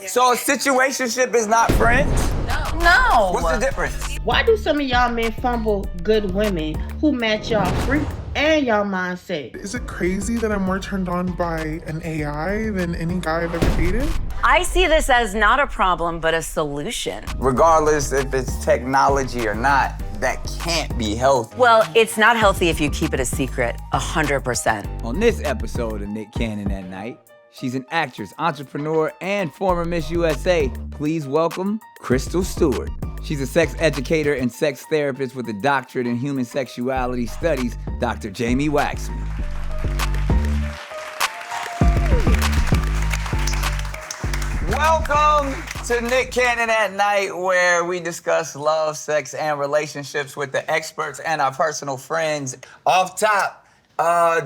So a situationship is not friends? No. What's the difference? Why do some of y'all men fumble good women who match y'all freak and y'all mindset? Is it crazy that I'm more turned on by an AI than any guy I've ever dated? I see this as not a problem, but a solution. Regardless if it's technology or not, that can't be healthy. Well, it's not healthy if you keep it a secret, 100%. On this episode of Nick Cannon at Night, she's an actress, entrepreneur, and former Miss USA. Please welcome Crystle Stewart. She's a sex educator and sex therapist with a doctorate in human sexuality studies, Dr. Jayme Waxman. Welcome to Nick Cannon at Night, where we discuss love, sex, and relationships with the experts and our personal friends. Off top,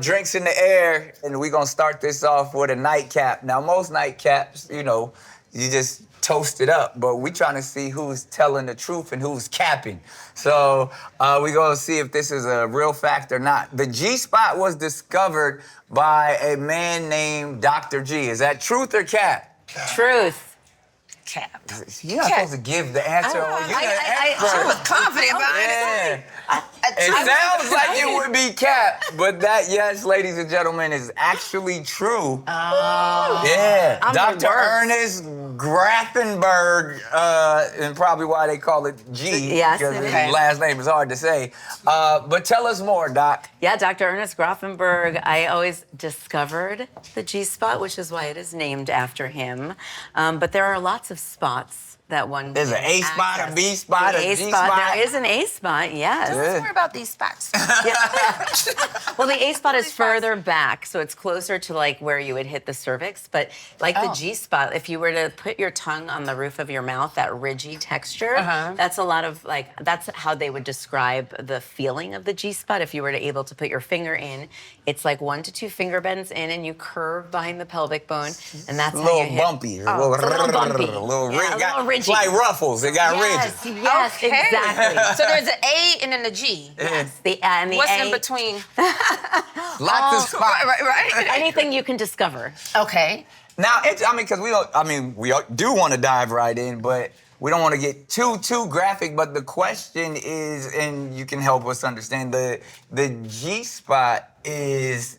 drinks in the air, and we're gonna start this off with a nightcap. Now, most nightcaps, you just toast it up, but we trying to see who's telling the truth and who's capping. So we're gonna see if this is a real fact or not. The G-spot was discovered by a man named Dr. G. Is that truth or cap? Truth. Cap. You're not supposed to give the answer. I was confident about it. It sounds like it would be cap, but that, yes, ladies and gentlemen, is actually true. Oh. Yeah. I'm the Dr. worst. Ernest Grafenberg, and probably why they call it G, Yes, because it his is. last name is hard to say. But tell us more, Doc. Yeah, Dr. Ernest Grafenberg, I always discovered the G-spot, which is why it is named after him. But there are lots of spots that one There's an can A spot, a access. B spot, The a A G spot. spot. There is an A spot, yes. Yeah. Let's worry about these spots. Well, the A spot is further back, so it's closer to like where you would hit the cervix. But like the G spot, if you were to put your tongue on the roof of your mouth, that ridgy texture, that's a lot of that's how they would describe the feeling of the G spot. If you were to able to put your finger in, it's like 1 to 2 finger bends in, and you curve behind the pelvic bone, and that's A how little you hit. bumpy. It's a little bumpy. A little Yeah, a little ridgy. It's like ruffles. It got Yes, ridges. yes, exactly. So there's an A and then a G. Yes, the and the What's A. in between? Lots of spots. Right. Anything you can discover. Okay. Now, because we do want to dive right in, but we don't want to get too graphic. But the question is, and you can help us understand, the G-spot is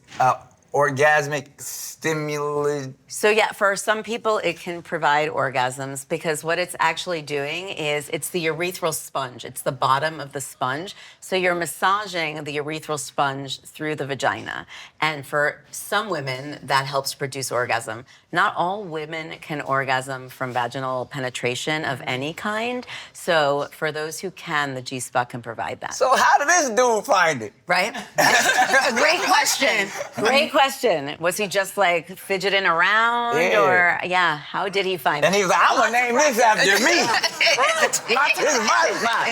orgasmic stimulus. So yeah, for some people it can provide orgasms because what it's actually doing is it's the urethral sponge. It's the bottom of the sponge. So you're massaging the urethral sponge through the vagina. And for some women, that helps produce orgasm. Not all women can orgasm from vaginal penetration of any kind. So for those who can, the G-spot can provide that. So how did this dude find it? Right? Great question. Great question. Was he just like fidgeting around? Yeah. Or, how did he find And it? he was like, I'm going to name this after me. This is my spot.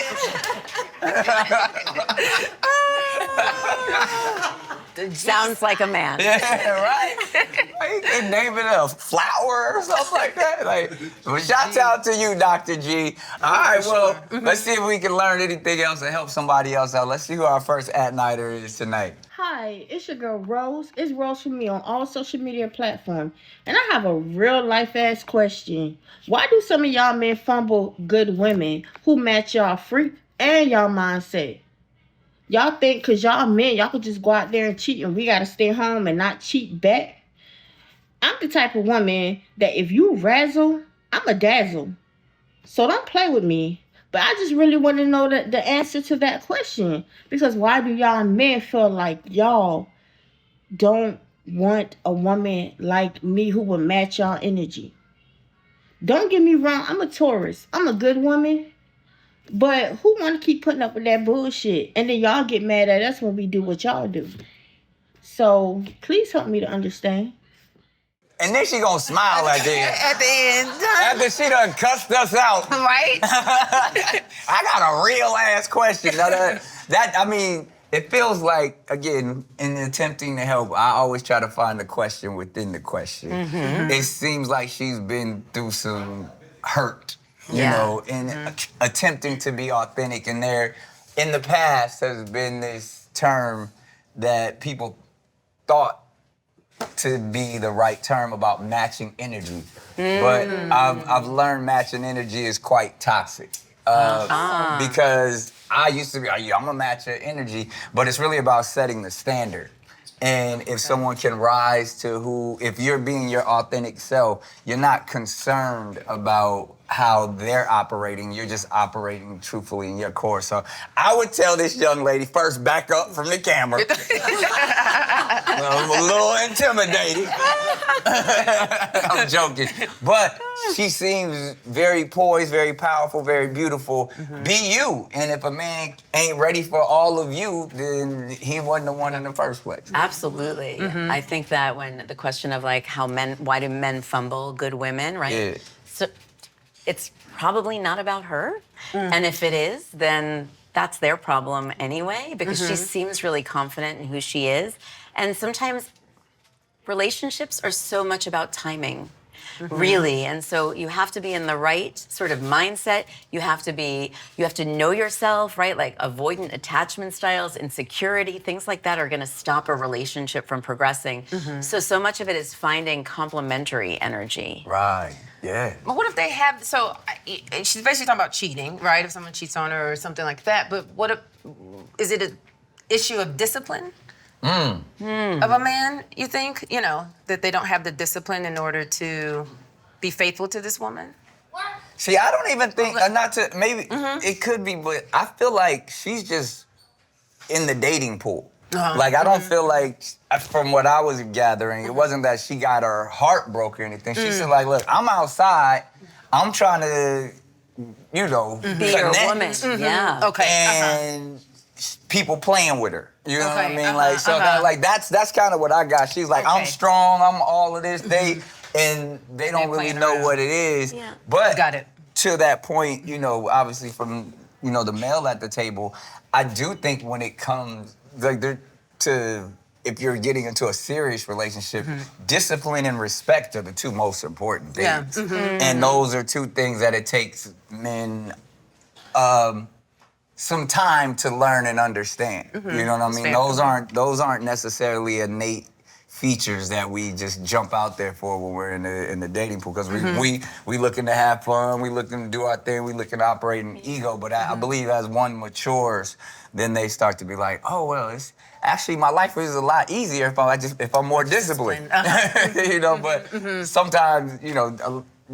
Sounds like a man. Yeah, right? You could name it a flower or something like that. Well, shouts out to you, Dr. G. All right, well, let's see if we can learn anything else and help somebody else out. Let's see who our first at-nighter is tonight. Hi, it's your girl Rose. It's Rose for me on all social media platforms. And I have a real life ass question. Why do some of y'all men fumble good women who match y'all freak and y'all mindset? Y'all think because y'all men, y'all could just go out there and cheat and we got to stay home and not cheat back? I'm the type of woman that if you razzle, I'm a dazzle. So don't play with me. But I just really want to know the answer to that question. Because why do y'all men feel like y'all don't want a woman like me who will match y'all energy? Don't get me wrong, I'm a Taurus. I'm a good woman. But who want to keep putting up with that bullshit? And then y'all get mad at us when we do what y'all do. So please help me to understand. And then she gonna smile at the end. At the end. After she done cussed us out. Right? I got a real ass question. Now it feels like, again, in attempting to help, I always try to find the question within the question. It seems like she's been through some hurt, you know, in attempting to be authentic. And there, in the past, has been this term that people thought to be the right term about matching energy. But I've learned matching energy is quite toxic. Because I used to be, yeah, I'm gonna match your energy, but it's really about setting the standard. And if someone can rise to if you're being your authentic self, you're not concerned about how they're operating, you're just operating truthfully in your core. So I would tell this young lady, first back up from the camera. I'm a little intimidated. I'm joking. But she seems very poised, very powerful, very beautiful. Be you. And if a man ain't ready for all of you, then he wasn't the one in the first place. Absolutely. I think that when the question of like why do men fumble good women, right? Yeah. So it's probably not about her. And if it is, then that's their problem anyway, because she seems really confident in who she is. And sometimes relationships are so much about timing. Really, and so you have to be in the right sort of mindset. You have to know yourself, right? Like avoidant attachment styles, insecurity, things like that are going to stop a relationship from progressing. So much of it is finding complementary energy. Right, yeah. But what if they have, she's basically talking about cheating, right? If someone cheats on her or something like that, but is it an issue of discipline? Of a man, you think, that they don't have the discipline in order to be faithful to this woman? See, I don't even think, maybe it could be, but I feel like she's just in the dating pool. Like, I don't feel like, from what I was gathering, it wasn't that she got her heart broke or anything. She's just like, look, I'm outside, I'm trying to, Be your connect. woman. Yeah. Okay. And people playing with her. You know what I Okay, mean? Like, so that's kind of what I got. She's like, I'm Okay. strong, I'm all of this. They don't really playing know around. what it is. Yeah. But Got it. to that point, obviously from, the male at the table, I do think when it comes if you're getting into a serious relationship, discipline and respect are the two most important things. Yeah. And those are two things that it takes men some time to learn and understand. You know what I mean? Those aren't necessarily innate features that we just jump out there for when we're in the dating pool, because we looking to have fun, we looking to do our thing, we looking to operate in ego. But I believe as one matures, then they start to be like, oh well, it's actually my life is a lot easier if I'm more disciplined. But sometimes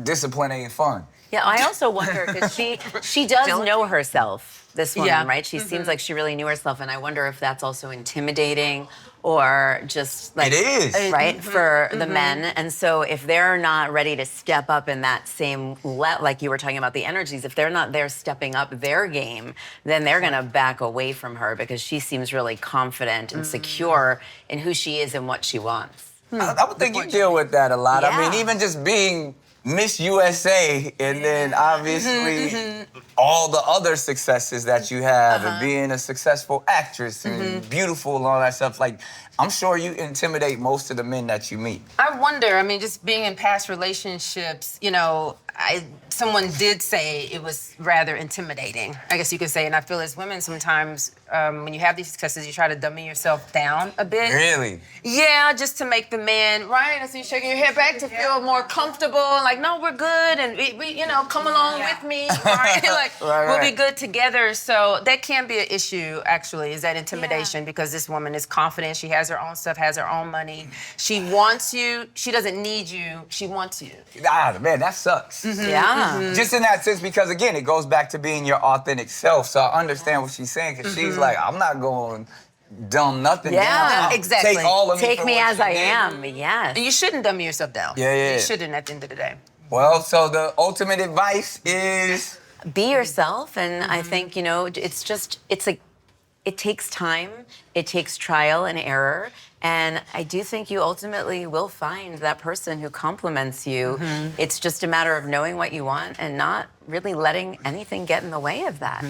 discipline ain't fun. Yeah, I also wonder, because she does know herself, this woman, Yeah. right? She seems like she really knew herself, and I wonder if that's also intimidating or just like... It is. Right, for the men. And so if they're not ready to step up in that same, like you were talking about the energies, if they're not there stepping up their game, then they're gonna back away from her, because she seems really confident and secure in who she is and what she wants. I would think you deal with that a lot. I mean, Yeah. even just being Miss USA, and then obviously all the other successes that you have, and being a successful actress and beautiful and all that stuff. Like, I'm sure you intimidate most of the men that you meet. I wonder, just being in past relationships, someone did say it was rather intimidating, I guess you could say. And I feel as women sometimes, when you have these successes, you try to dummy yourself down a bit. Really? Yeah, just to make the man, right? I see you shaking your head back to feel more comfortable. Like, no, we're good, and we come along with me. Right? We'll be good together. So that can be an issue, actually, is that intimidation, because this woman is confident. She has her own stuff, has her own money. She wants you. She doesn't need you. She wants you. Man, that sucks. Yeah. Just in that sense, because again, it goes back to being your authentic self. So I understand what she's saying, because she's like, I'm not going dumb nothing down. Exactly. Take all of me Take for me what as you I gave am, me. yes. And you shouldn't dummy yourself down. Yeah. You shouldn't at the end of the day. Well, so the ultimate advice is... Be yourself, and I think, it takes time, it takes trial and error, and I do think you ultimately will find that person who compliments you. It's just a matter of knowing what you want and not really letting anything get in the way of that.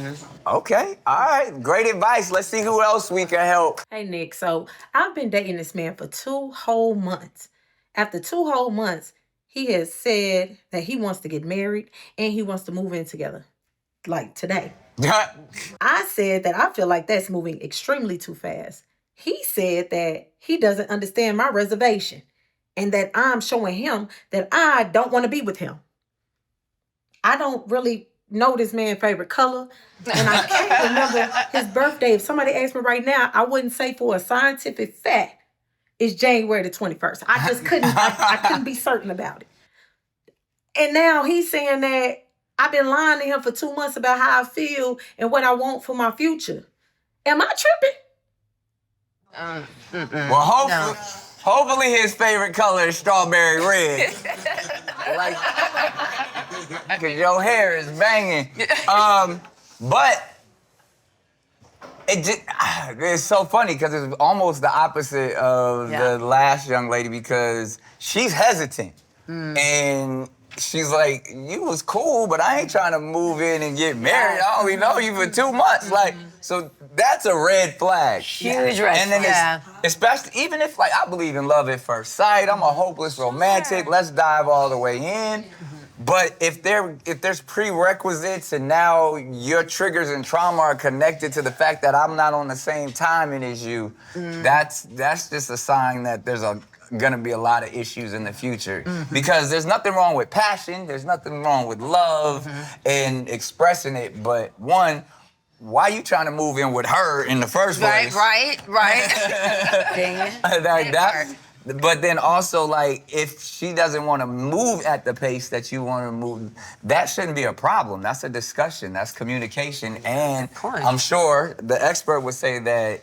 Okay, all right, great advice. Let's see who else we can help. Hey, Nick. So I've been dating this man for 2 whole months. After 2 whole months, he has said that he wants to get married and he wants to move in together, like today. I said that I feel like that's moving extremely too fast. He said that he doesn't understand my reservation. and that I'm showing him that I don't want to be with him. I don't really know this man's favorite color, and I can't remember his birthday. If somebody asked me right now, I wouldn't say for a scientific fact it's January the 21st. I just couldn't. I couldn't be certain about it. And now he's saying that I've been lying to him for 2 months about how I feel and what I want for my future. Am I tripping? Well, hopefully his favorite color is strawberry red. Like, cause your hair is banging. But it's so funny because it's almost the opposite of the last young lady because she's hesitant. And she's like, you was cool, but I ain't trying to move in and get married. I only know you for 2 months. Like, so that's a red flag. Huge red And then especially, even if like I believe in love at first sight, I'm a hopeless romantic, let's dive all the way in. But if there's prerequisites and now your triggers and trauma are connected to the fact that I'm not on the same timing as you, that's just a sign that there's gonna be a lot of issues in the future. Because there's nothing wrong with passion, there's nothing wrong with love and expressing it, but one, why you trying to move in with her in the first place? Right. But then also, like, if she doesn't want to move at the pace that you want to move, that shouldn't be a problem. That's a discussion. That's communication. And I'm sure the expert would say that,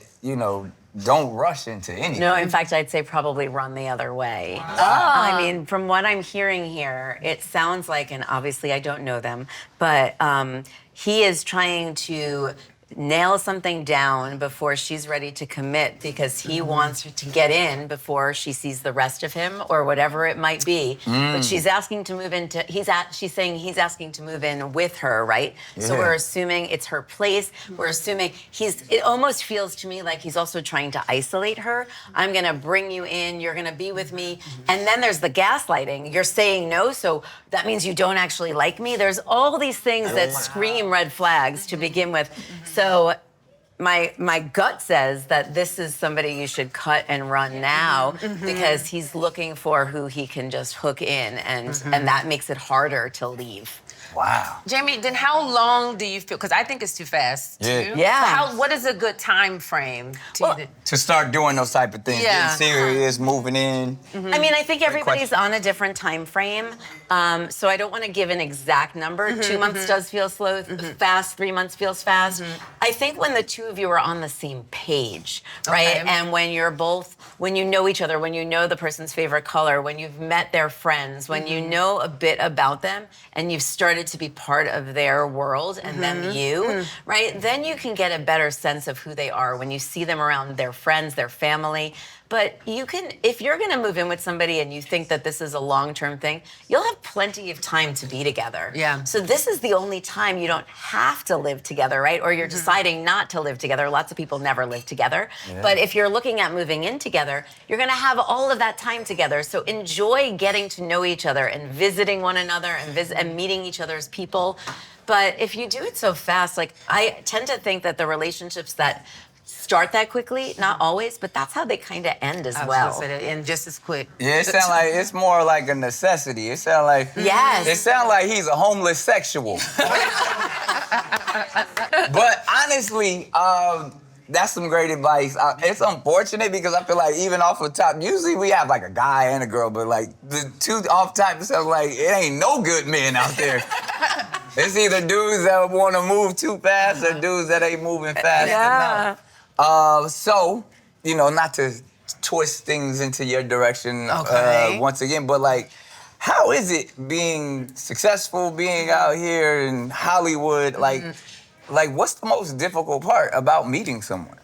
don't rush into anything. No, in fact, I'd say probably run the other way. I mean, from what I'm hearing here, it sounds like, and obviously I don't know them, but he is trying to nail something down before she's ready to commit because he wants her to get in before she sees the rest of him or whatever it might be. But she's asking to move into, she's saying he's asking to move in with her, right? So we're assuming it's her place. We're assuming it almost feels to me like he's also trying to isolate her. I'm gonna bring you in, you're gonna be with me. And then there's the gaslighting. You're saying no, so that means you don't actually like me. There's all these things that scream red flags to begin with. So my gut says that this is somebody you should cut and run now because he's looking for who he can just hook in and that makes it harder to leave. Wow. Jayme, then how long do you feel? Because I think it's too fast. Yeah. What is a good time frame to start doing those type of things? Getting serious, moving in. I mean, I think everybody's on a different time frame, so I don't want to give an exact number. 2 months does feel slow, fast. 3 months feels fast. I think when the two of you are on the same page, right? And when you know each other, when you know the person's favorite color, when you've met their friends, when you know a bit about them, and you've started to be part of their world and then you, right? Then you can get a better sense of who they are when you see them around their friends, their family. But you can, if you're gonna move in with somebody and you think that this is a long-term thing, you'll have plenty of time to be together. Yeah. So this is the only time you don't have to live together, right? Or you're deciding not to live together. Lots of people never live together. But if you're looking at moving in together, you're gonna have all of that time together. So enjoy getting to know each other and visiting one another and meeting each other's people. But if you do it so fast, like I tend to think that the relationships that start that quickly, not always, but that's how they kind of end as well. And just as quick. Yeah, it sounds like it's more like a necessity. It sounds like Yes. It sounds like he's a homeless sexual. But honestly, that's some great advice. It's unfortunate because I feel like even off the top, usually we have like a guy and a girl, but like the two off top, it sounds like it ain't no good men out there. It's either dudes that want to move too fast or dudes that ain't moving fast enough. So, not to twist things into your direction once again, but like, how is it being successful, being out here in Hollywood? Like, what's the most difficult part about meeting someone?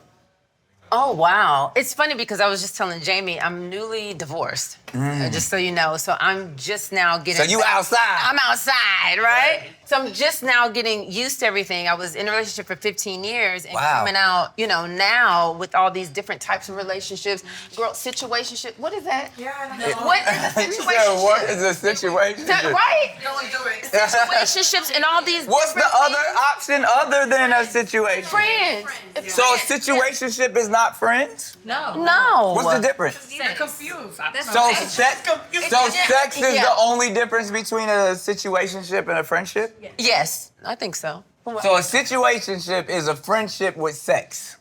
Oh, wow. It's funny because I was just telling Jayme, I'm newly divorced, just so you know. So I'm just now getting... So you outside. I'm outside, right? So I'm just now getting used to everything. I was in a relationship for 15 years and coming out, now with all these different types of relationships. Girl, situationship, what is that? Yeah, I don't know. What is a situationship? What is a situationship? Right? Going through it. situationships and all these. What's the different other things. option other than a situation? Friends. So a situationship is not friends? No. What's the difference? Confused. So sex is the only difference between a situationship and a friendship? Yes, I think so. So a situationship is a friendship with sex.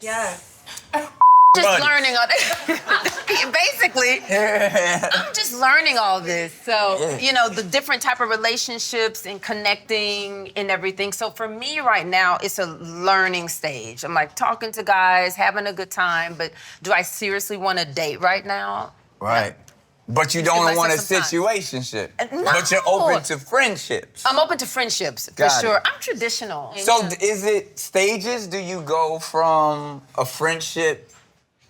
Just Buddy. learning all this. Basically, I'm just learning all this. So, the different type of relationships and connecting and everything. So for me right now, it's a learning stage. I'm like talking to guys, having a good time, but do I seriously want to date right now? Right. But you don't give want a myself some situationship. No. But you're open to friendships. I'm open to friendships, for Got it. sure. I'm traditional. So is it stages? Do you go from a friendship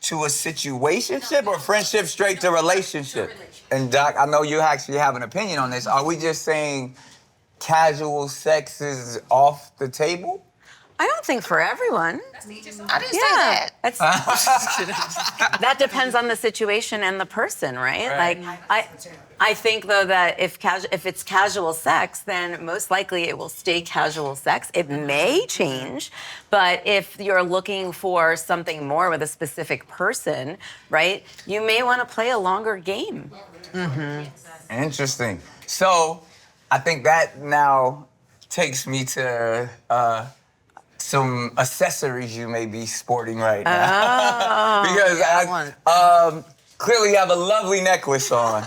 to a situationship or friendship straight to relationship? And Doc, I know you actually have an opinion on this. Are we just saying casual sex is off the table? I don't think for everyone. I didn't say that. That depends on the situation and the person, right? Like I think though that if it's casual sex, then most likely it will stay casual sex. It may change, but if you're looking for something more with a specific person, right, you may want to play a longer game. Interesting. So I think that now takes me to some accessories you may be sporting right now. Because clearly you have a lovely necklace on.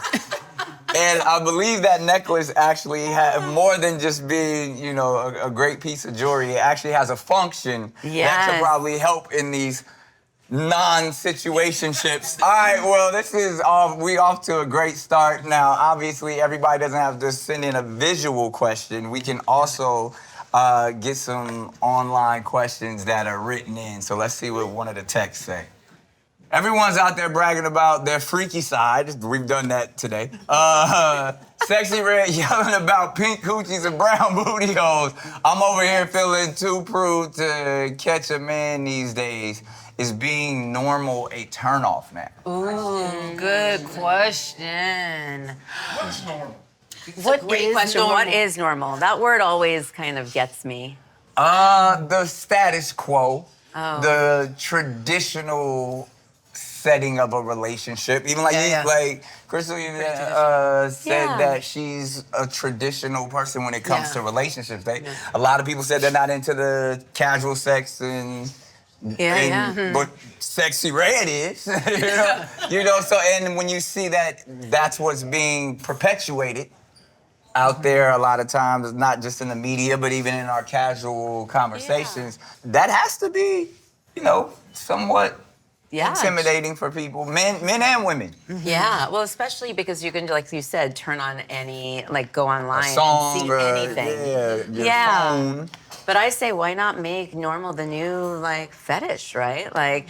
And I believe that necklace actually has more than just being, a great piece of jewelry. It actually has a function that could probably help in these non-situationships. All right, well, we off to a great start. Now, obviously, everybody doesn't have to send in a visual question. We can also get some online questions that are written in. So let's see what one of the texts say. Everyone's out there bragging about their freaky side. We've done that today. Sexy Red yelling about pink coochies and brown booty holes. I'm over here feeling too prude to catch a man these days. Is being normal a turnoff now? Ooh, good question. What's normal? What is normal? That word always kind of gets me. The status quo, the traditional setting of a relationship. Even like Crystle said that she's a traditional person when it comes to relationships. A lot of people said they're not into the casual sex but Sexy Red is, So, and when you see that that's what's being perpetuated out there a lot of times, not just in the media, but even in our casual conversations, that has to be, somewhat intimidating for people, men and women. Yeah, well, especially because you can, like you said, turn on go online song, and see anything. your phone. But I say, why not make normal the new fetish, right? But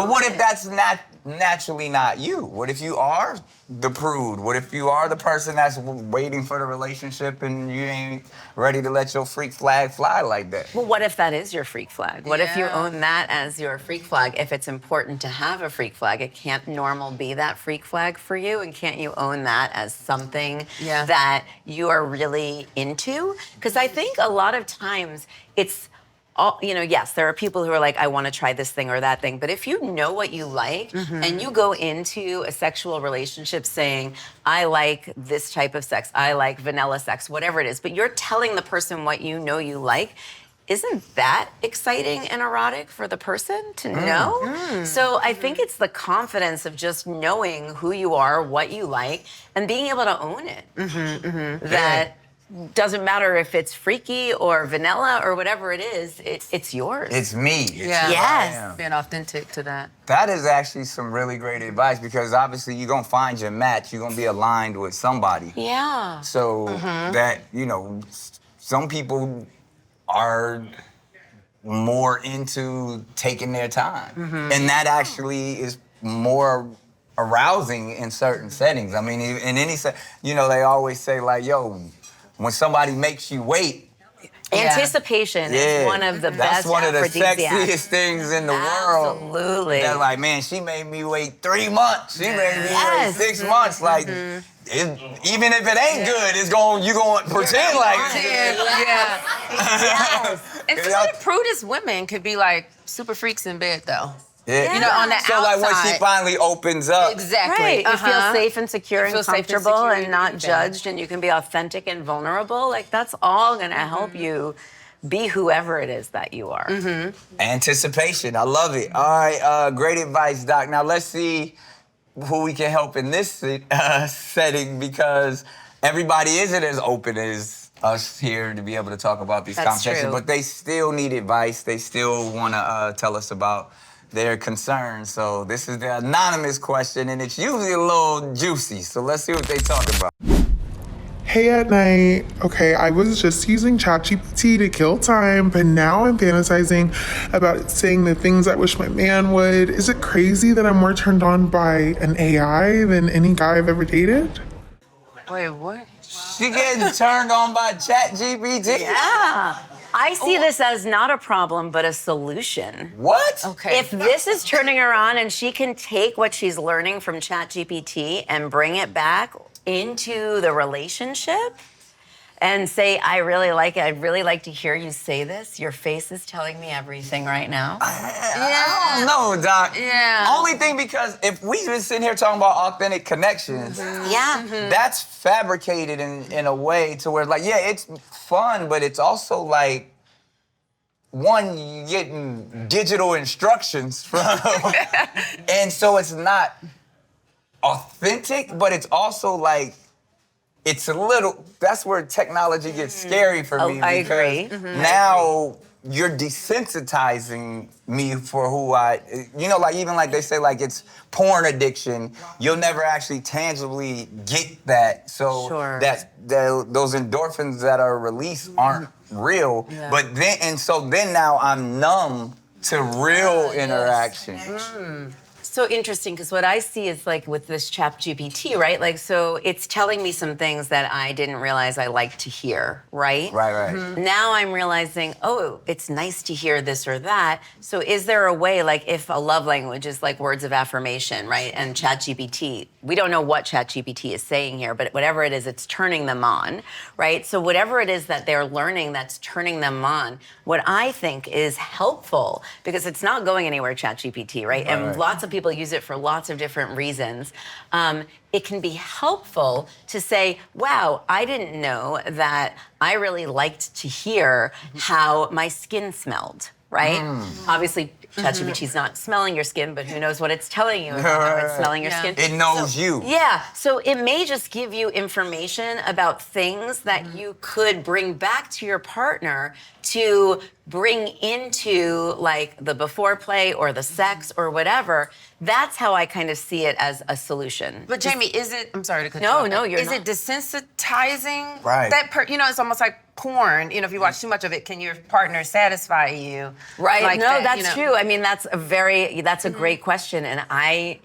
what if that's not naturally not you? What if you are the prude? What if you are the person that's waiting for the relationship and you ain't ready to let your freak flag fly like that? Well, what if that is your freak flag? What if you own that as your freak flag? If it's important to have a freak flag, it can't normal be that freak flag for you? And can't you own that as something that you are really into? Because I think a lot of times it's yes, there are people who are like, I want to try this thing or that thing. But if you know what you like and you go into a sexual relationship saying, I like this type of sex, I like vanilla sex, whatever it is, but you're telling the person what you know you like, isn't that exciting and erotic for the person to know? So I think it's the confidence of just knowing who you are, what you like, and being able to own it. That doesn't matter if it's freaky or vanilla or whatever it is, it's yours. It's me. Yes. Being authentic to that. That is actually some really great advice because obviously you're going to find your match. You're going to be aligned with somebody. Yeah. So that, some people are more into taking their time. And that actually is more arousing in certain settings. I mean, in any they always say when somebody makes you wait, Anticipation is one of the That's best one of the aphrodisiacs. sexiest things in the world. Absolutely. They're like, man, she made me wait 3 months. She made me wait 6 months. Like, even if it ain't good, you gonna pretend like it. Yeah. Yes. And some of the prudest women could be like super freaks in bed though. Yeah. You know, on the so outside. like when she finally opens up. Exactly. Right. You feel safe and secure You and feel safe and comfortable secure and in not everything. judged, and you can be authentic and vulnerable. Like, that's all going to help you be whoever it is that you are. Anticipation. I love it. All right, great advice, Doc. Now let's see who we can help in this setting, because everybody isn't as open as us here to be able to talk about these That's conversations, true. but they still need advice. They still want to tell us about their concerns. So this is the anonymous question, and it's usually a little juicy. So let's see what they talk about. Hey at night. Okay, I was just using ChatGPT to kill time, but now I'm fantasizing about saying the things I wish my man would. Is it crazy that I'm more turned on by an AI than any guy I've ever dated? Wait, what? She getting turned on by ChatGPT? Yeah. I see this as not a problem, but a solution. What? Okay. If this is turning her on and she can take what she's learning from ChatGPT and bring it back into the relationship and say, I really like it. I'd really like to hear you say this. Your face is telling me everything right now. I don't know, Doc. Yeah. Only thing, because if we've been sitting here talking about authentic connections, Yeah. that's fabricated in a way to where, like, yeah, it's fun, but it's also like, one, you're getting digital instructions from, and so it's not authentic, but it's also like, it's a little, that's where technology gets scary for me. I because agree. now you're desensitizing me for who like even like they say, like it's porn addiction. You'll never actually tangibly get that. So Sure. those endorphins that are released aren't real. Yeah. But then now I'm numb to real interaction. So interesting, because what I see is like with this ChatGPT, right? Like, so it's telling me some things that I didn't realize I liked to hear, right? Right. Now I'm realizing, oh, it's nice to hear this or that. So is there a way, like if a love language is like words of affirmation, right? And ChatGPT, we don't know what ChatGPT is saying here, but whatever it is, it's turning them on, right? So whatever it is that they're learning that's turning them on, what I think is helpful, because it's not going anywhere, ChatGPT, right? And lots of people use it for lots of different reasons. It can be helpful to say, wow, I didn't know that I really liked to hear how my skin smelled, right? Obviously, ChatGPT's not smelling your skin, but who knows what it's telling you about how it's smelling your skin. It knows you. Yeah, so it may just give you information about things that you could bring back to your partner to bring into like the before play or the sex or whatever. That's how I kind of see it as a solution. But Jayme, is it? I'm sorry to cut you No, off. no, you're Is not. it desensitizing? Right. It's almost like porn. You know, if you watch too much of it, can your partner satisfy you? Right. Like No, that, that's you know? true. I mean, that's a great question, and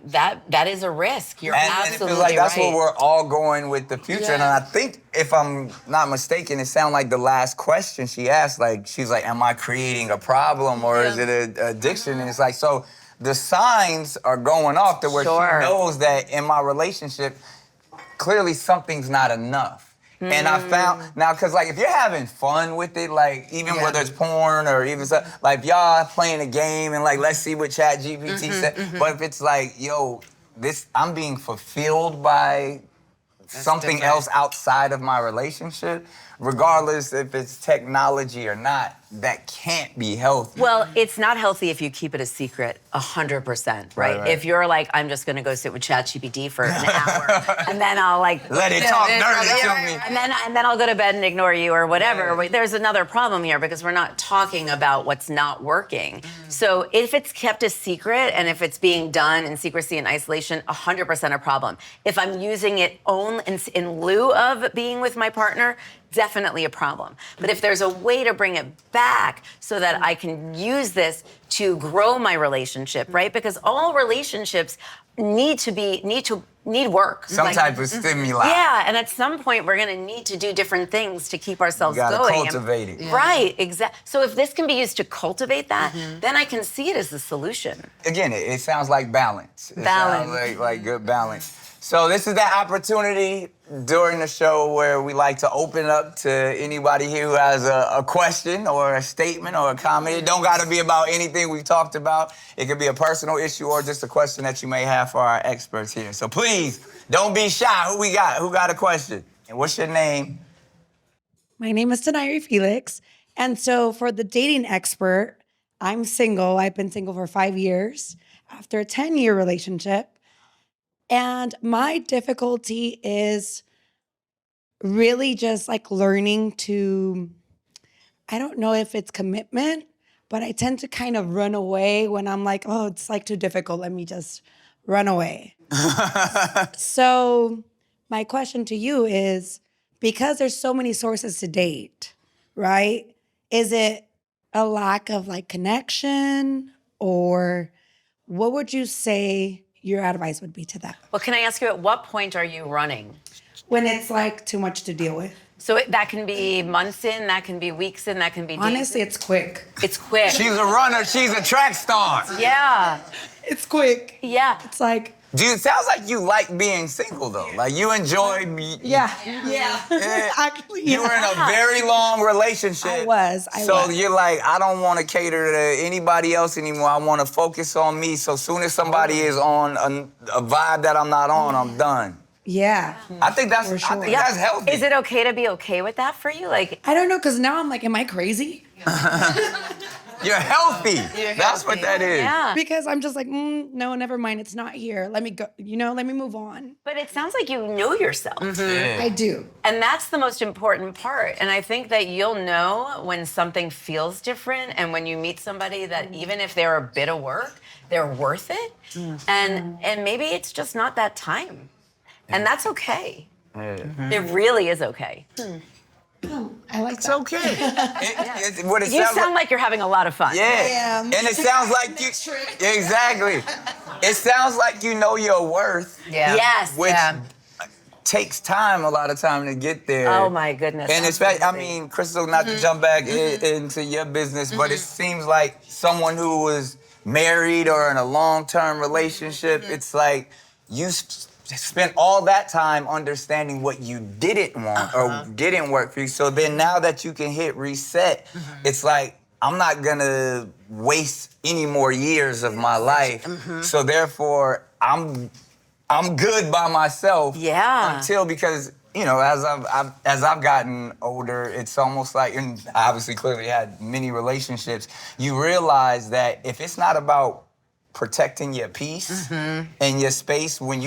that is a risk. You're And it absolutely feels like that's right. where we're all going with the future. And I think, if I'm not mistaken, it sounded like the last question she asked, like, she's like, am I creating a problem or is it an addiction? And it's like, so the signs are going off to where Sure. she knows that in my relationship, clearly something's not enough. And I found, now, because, like, if you're having fun with it, like, even whether it's porn or even stuff, like, if y'all playing a game and, like, let's see what ChatGPT said. But if it's like, yo, I'm being fulfilled by something different. else outside of my relationship, regardless if it's technology or not, that can't be healthy. Well, it's not healthy if you keep it a secret 100%, right? If you're like, I'm just gonna go sit with ChatGPT for an hour, and then I'll like Let it talk dirty to me. and then I'll go to bed and ignore you or whatever. Right. There's another problem here because we're not talking about what's not working. So if it's kept a secret and if it's being done in secrecy and isolation, 100% a problem. If I'm using it only in lieu of being with my partner, definitely a problem. But if there's a way to bring it back so that I can use this to grow my relationship, right? Because all relationships need to need work. Some type of stimuli. Yeah, and at some point we're going to need to do different things to keep ourselves You gotta going. cultivate it. Right, exactly. So if this can be used to cultivate that, then I can see it as the solution. Again, it sounds like balance. It Balance. sounds like good balance. So this is that opportunity during the show where we like to open up to anybody here who has a question or a statement or a comment. It don't gotta be about anything we've talked about. It could be a personal issue or just a question that you may have for our experts here. So please, don't be shy. Who we got? Who got a question? And what's your name? My name is Denari Felix. And so for the dating expert, I'm single. I've been single for 5 years after a 10-year relationship. And my difficulty is really just like learning to, I don't know if it's commitment, but I tend to kind of run away when I'm like, oh, it's like too difficult. Let me just run away. So my question to you is, because there's so many sources to date, right? Is it a lack of like connection, or what would you say your advice would be to that? Well, can I ask you, at what point are you running? When it's like too much to deal with. So that can be months in, that can be weeks in, that can be days. Honestly, it's quick. It's quick. She's a runner. She's a track star. Yeah. It's quick. Yeah. It's like, Dude, sounds like you like being single though. Like you enjoy. yeah. Yeah. Actually, You were in a very long relationship. I was. So you're like, I don't want to cater to anybody else anymore. I want to focus on me. So soon as somebody is on a vibe that I'm not on, I'm done. Yeah. I think that's For sure. that's healthy. Is it okay to be okay with that for you? Like, I don't know, because now I'm like, am I crazy? You're healthy. That's what that is. yeah. Because I'm just like, no, never mind. It's not here. Let me go, let me move on. But it sounds like you know yourself. I do. And that's the most important part. And I think that you'll know when something feels different and when you meet somebody that even if they're a bit of work, they're worth it. And maybe it's just not that time. And that's okay. It really is okay. I like It's that. okay. What it You sounds sound like you're having a lot of fun. Yeah. And it sounds like you. Exactly. It sounds like you know your worth. Yeah. Yes. Which takes time, a lot of time to get there. Oh my goodness. And especially, I mean, Crystle, not to jump back into your business, but it seems like someone who was married or in a long-term relationship, it's like you spent all that time understanding what you didn't want or didn't work for you. So then now that you can hit reset, it's like, I'm not gonna waste any more years of my life. So therefore, I'm good by myself. Yeah. Until, because as I've gotten older, it's almost like, and I obviously clearly had many relationships. You realize that if it's not about protecting your peace and your space, when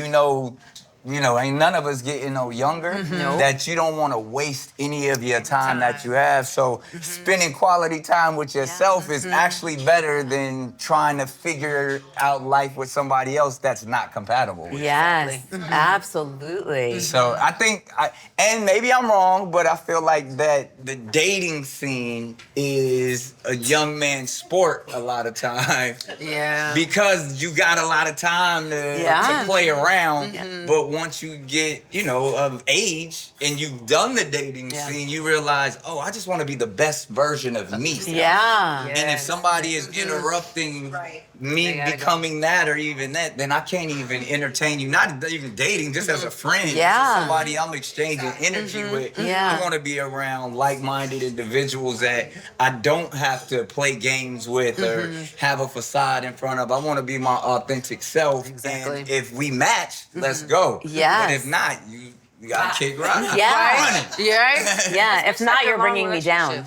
ain't none of us getting no younger, that you don't want to waste any of your time that you have. So spending quality time with yourself is actually better than trying to figure out life with somebody else that's not compatible with. Yes, absolutely. So I think, and maybe I'm wrong, but I feel like that the dating scene is a young man's sport a lot of times. Yeah. Because you got a lot of time to play around, but once you get, of age and you've done the dating scene, you realize, oh, I just want to be the best version of me. Yeah. And if somebody is interrupting me becoming that or even that, then I can't even entertain you. Not even dating, just as a friend. Yeah. Somebody I'm exchanging energy with. Yeah. I want to be around like-minded individuals that I don't have to play games with or have a facade in front of. I want to be my authentic self. Exactly. And if we match, let's go. Yes. But if not, you gotta kick right. Yeah. Yeah. Yeah. If not, you're bringing me down.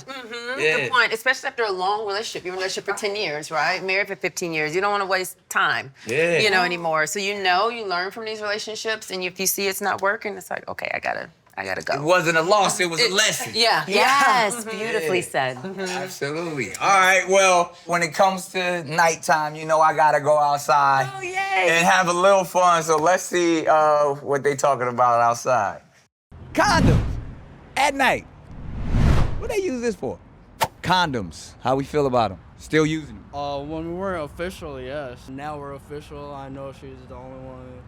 Yeah. Good point. Especially after a long relationship. You're in a relationship for 10 years, right? Married for 15 years. You don't want to waste time, anymore. So you learn from these relationships, and if you see it's not working, it's like, okay, I gotta go. It wasn't a loss, it was a lesson. Yeah. Yes. Beautifully said. Absolutely. All right, well, when it comes to nighttime, I gotta go outside and have a little fun. So let's see what they talking about outside. Condoms at night. What they use this for? Condoms. How we feel about them? Still using them? When we weren't official, yes. Now we're official. I know she's the only one.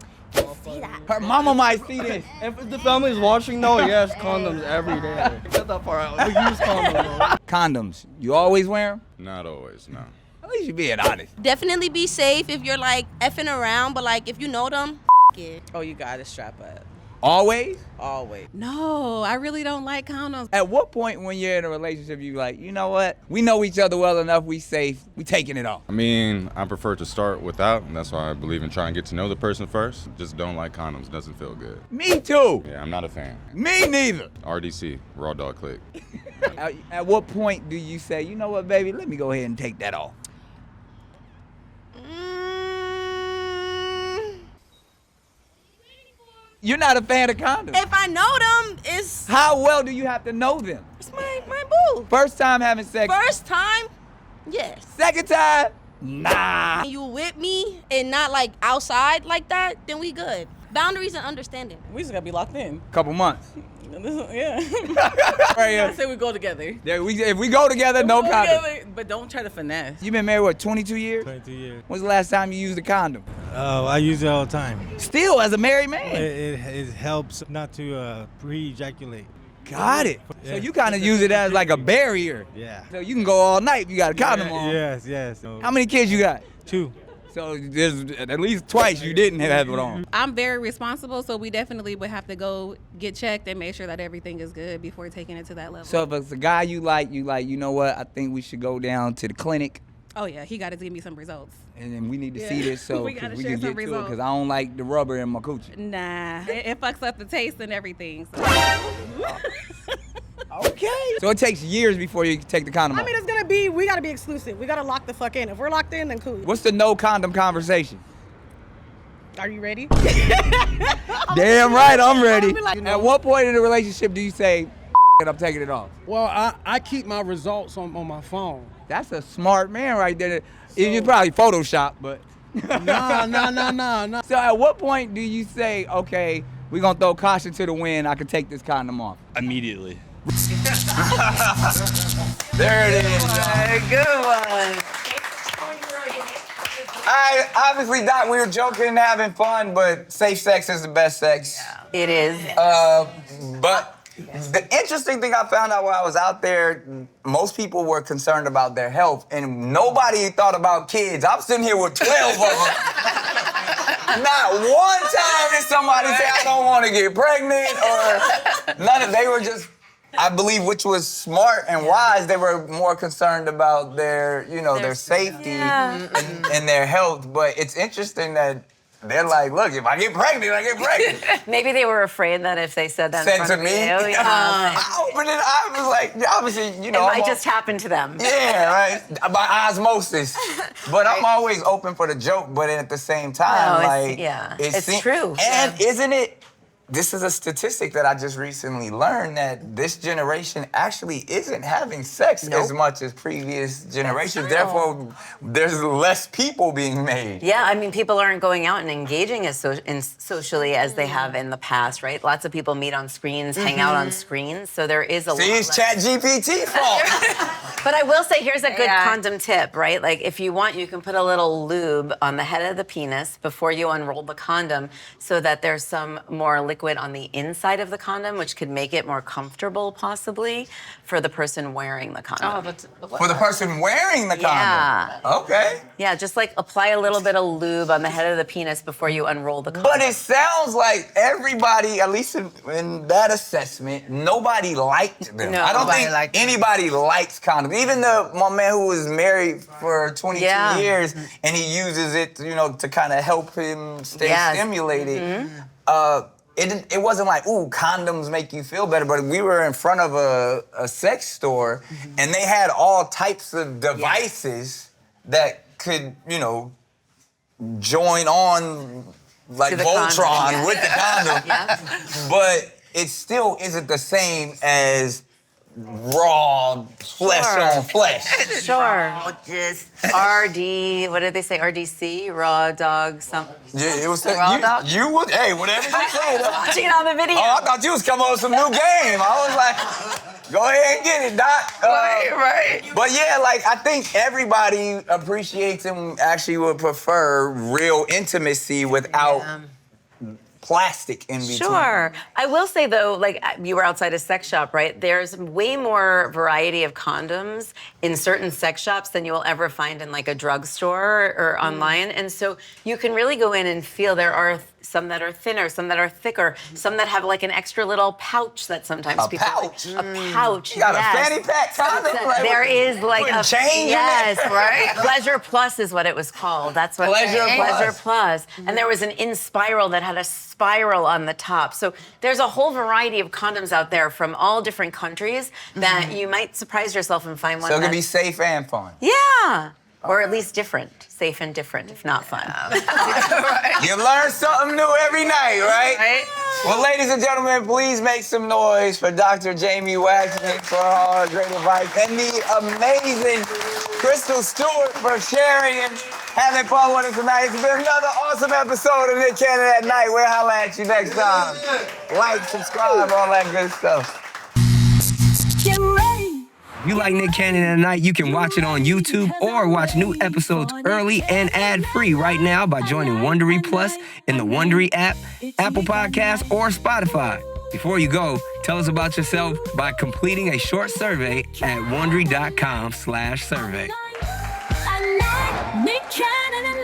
Her mama might see this. If the family's watching though, yes, condoms every day. Get that part out. We use condoms though. Condoms, you always wear them? Not always, no. At least you being honest. Definitely be safe if you're like effing around, but like if you know them, it. Oh, you gotta strap up. Always? Always. No, I really don't like condoms. At what point when you're in a relationship, you like, you know what? We know each other well enough, we safe, we taking it off. I mean, I prefer to start without, and that's why I believe in trying to get to know the person first. Just don't like condoms, doesn't feel good. Me too. Yeah, I'm not a fan. Me neither. RDC, Raw Dog Click. At what point do you say, you know what, baby, let me go ahead and take that off? You're not a fan of condoms. If I know them, it's How well do you have to know them? it's my boo. First time having sex. First time, yes. Second time, nah. You with me and not like outside like that, then we good. Boundaries and understanding. We just gotta be locked in. Couple months. Yeah. I say we go together. Yeah, if we go together, no condom. But don't try to finesse. You been married, what, 22 years? 22 years. When's the last time you used a condom? I use it all the time. Still, as a married man? It helps not to pre-ejaculate. Got it. Yeah. So you kind of use it as like a barrier. Yeah. So you can go all night if you got a condom on. Yes. How many kids you got? 2. So there's at least twice you didn't have it on. I'm very responsible, so we definitely would have to go get checked and make sure that everything is good before taking it to that level. So if it's a guy you like, you know what, I think we should go down to the clinic. Oh yeah, he got to give me some results. And then we need to see this so We we gotta can share get some to it, results. because I don't like the rubber in my coochie. Nah, it fucks up the taste and everything. So. Okay. So it takes years before you take the condom I off. mean, we gotta be exclusive. We gotta lock the fuck in. If we're locked in, then cool. What's the no condom conversation? Are you ready? Damn right, I'm ready. Like, At what point in the relationship do you say, I'm taking it off? Well, I keep my results on my phone. That's a smart man right there. You probably Photoshop, but. Nah. So at what point do you say, okay, we're gonna throw caution to the wind, I can take this condom off? Immediately. There it is. Good one. I obviously thought we were joking, having fun, but safe sex is the best sex. It is. But the interesting thing I found out while I was out there, most people were concerned about their health, and nobody thought about kids. I'm sitting here with 12 of them. Not one time did somebody say, I don't want to get pregnant, or none of. They were just, I believe, which was smart and wise. They were more concerned about their safety and their health. But it's interesting that they're like, look, if I get pregnant, I get pregnant. Maybe they were afraid that if they said that in Said front to of me? you, I opened it, I was like, obviously, it might just happen to them. Yeah, right. By osmosis. But I'm always open for the joke, but at the same time, it's true. And isn't it? This is a statistic that I just recently learned, that this generation actually isn't having sex as much as previous generations. Therefore, there's less people being made. Yeah, I mean, people aren't going out and engaging as socially as they have in the past, right? Lots of people meet on screens, hang out on screens, so there is a lot See, it's ChatGPT fault. But I will say, here's a good condom tip, right? Like, if you want, you can put a little lube on the head of the penis before you unroll the condom, so that there's some more liquid on the inside of the condom, which could make it more comfortable, possibly, for the person wearing the condom. For the person wearing the condom? Yeah. Okay. Yeah, just like apply a little bit of lube on the head of the penis before you unroll the condom. But it sounds like everybody, at least in that assessment, nobody liked them. No, I don't nobody think liked anybody likes condoms. Even my man who was married for 22 years, and he uses it, to kind of help him stay stimulated. It wasn't like, ooh, condoms make you feel better, but we were in front of a sex store, and they had all types of devices that could, join on like Voltron with the condom. But it still isn't the same as raw flesh on flesh. Sure. Just RD, what did they say? RDC, raw dog, something. Yeah, it was raw dog. You would, hey, whatever you say. Watching it on the video. Oh, I thought you was coming up with some new game. I was like, go ahead and get it, Doc. Right. But yeah, like, I think everybody appreciates and actually would prefer real intimacy without plastic in between. Sure. I will say though, like you were outside a sex shop, right? There's way more variety of condoms in certain sex shops than you will ever find in like a drugstore or online. And so you can really go in and feel there are some that are thinner, some that are thicker, some that have like an extra little pouch that sometimes people pouch? a pouch. You got yes. a fanny pack condom? Like, there is like a change yes, in it. right? Pleasure Plus is what it was called. That's what Pleasure Plus. And there was an in spiral that had a spiral on the top. So there's a whole variety of condoms out there from all different countries that you might surprise yourself and find one. So it can be safe and fun. Yeah. Or at least different. Safe and different, if not fun. You learn something new every night, right? Well, ladies and gentlemen, please make some noise for Dr. Jayme Waxman for all her great advice, and the amazing Crystle Stewart for sharing and having fun with us tonight. It's been another awesome episode of Nick Cannon at Night. We'll holler at you next time. Like, subscribe, all that good stuff. If you like Nick Cannon at Night, you can watch it on YouTube or watch new episodes early and ad-free right now by joining Wondery Plus in the Wondery app, Apple Podcasts, or Spotify. Before you go, tell us about yourself by completing a short survey at Wondery.com/survey. Nick Cannon